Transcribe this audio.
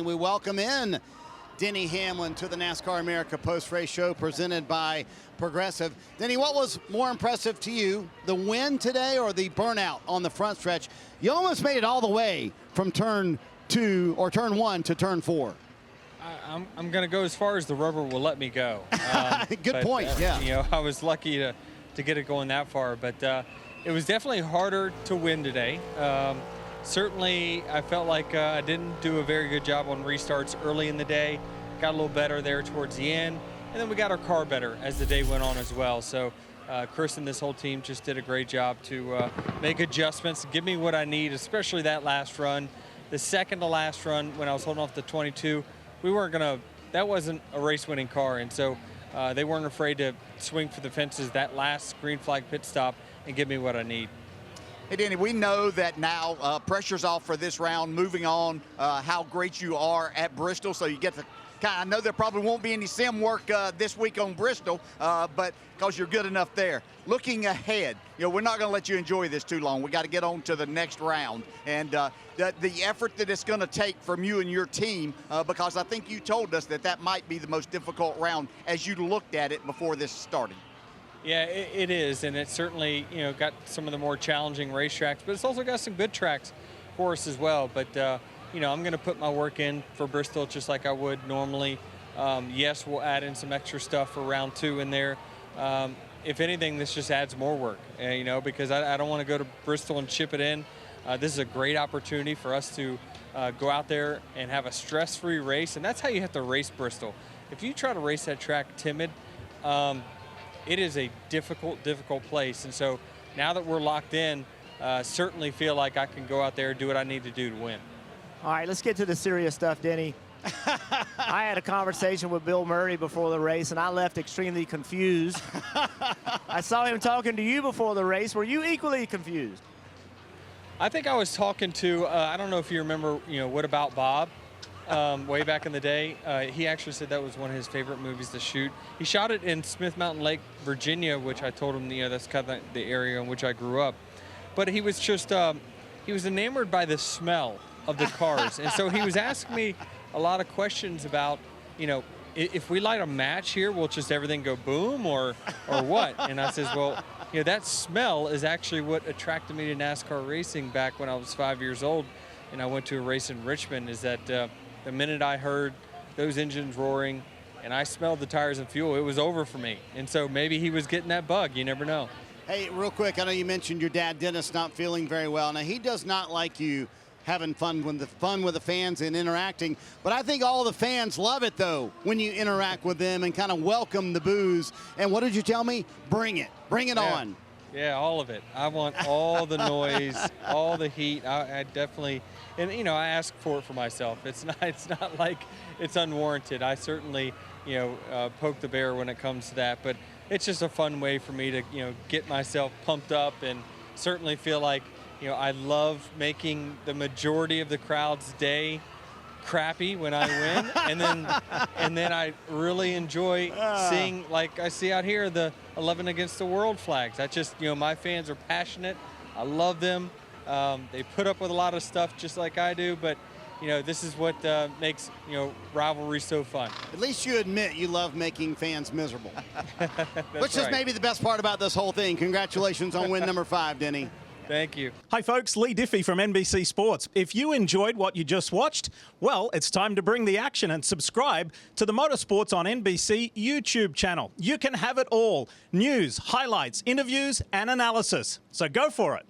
We welcome in Denny Hamlin to the NASCAR America post-race show presented by Progressive. Denny, what was more impressive to you, the win today or the burnout on the front stretch? You almost made it all the way from turn 2 or turn 1 to turn 4. I'm going to go as far as the rubber will let me go. Good point, yeah. You know, I was lucky to get it going that far, but it was definitely harder to win today. Certainly, I felt like I didn't do a very good job on restarts early in the day. Got a little better there towards the end, and then we got our car better as the day went on as well. So Chris and this whole team just did a great job to make adjustments, give me what I need, especially that last run. The second to last run, when I was holding off the 22, that wasn't a race-winning car, and so they weren't afraid to swing for the fences that last green flag pit stop and give me what I need. Hey, Denny, we know that now pressure's off for this round, moving on, how great you are at Bristol, so you get to I know there probably won't be any sim work this week on Bristol, but because you're good enough there. Looking ahead, you know, we're not going to let you enjoy this too long. We got to get on to the next round, and the effort that it's going to take from you and your team, because I think you told us that might be the most difficult round as you looked at it before this started. Yeah, it is, and it's certainly, you know, got some of the more challenging racetracks, but it's also got some good tracks for us as well. But you know, I'm going to put my work in for Bristol just like I would normally. Yes, we'll add in some extra stuff for round 2 in there. If anything, this just adds more work, you know, because I don't want to go to Bristol and chip it in. This is a great opportunity for us to go out there and have a stress-free race, and that's how you have to race Bristol. If you try to race that track timid, it is a difficult place. And so now that we're locked in, certainly feel like I can go out there and do what I need to do to win. All right, let's get to the serious stuff, Denny. I had a conversation with Bill Murray before the race, and I left extremely confused. I saw him talking to you before the race. Were you equally confused? I think I was talking to, I don't know if you remember, you know, What About Bob? Way back in the day. He actually said that was one of his favorite movies to shoot. He shot it in Smith Mountain Lake, Virginia, which I told him, you know, that's kind of the area in which I grew up. But he was just, he was enamored by the smell of the cars. And so he was asking me a lot of questions about, you know, if we light a match here, will just everything go boom or what? And I says, well, you know, that smell is actually what attracted me to NASCAR racing back when I was 5 years old. And I went to a race in Richmond, is that the minute I heard those engines roaring and I smelled the tires and fuel, it was over for me. And so maybe he was getting that bug. You never know. Hey, real quick, I know you mentioned your dad, Dennis, not feeling very well. Now, he does not like you having fun with the fans and interacting, but I think all the fans love it, though, when you interact with them and kind of welcome the boos. And what did you tell me? Bring it. Bring it on. Yeah, all of it. I want all the noise, all the heat. I definitely, and you know, I ask for it for myself. It's not like it's unwarranted. I certainly, you know, poke the bear when it comes to that. But it's just a fun way for me to, you know, get myself pumped up and certainly feel like, you know, I love making the majority of the crowd's day crappy when I win, and then I really enjoy seeing, like I see out here, the 11 against the world flags. That's just, you know, my fans are passionate. I love them. They put up with a lot of stuff just like I do, but you know, this is what makes, you know, rivalry so fun. At least you admit you love making fans miserable. Which is maybe the best part about this whole thing. Congratulations on win number 5, Denny. Thank you. Hi folks, Lee Diffie from NBC Sports. If you enjoyed what you just watched, well, it's time to bring the action and subscribe to the Motorsports on NBC YouTube channel. You can have it all: news, highlights, interviews, and analysis. So go for it.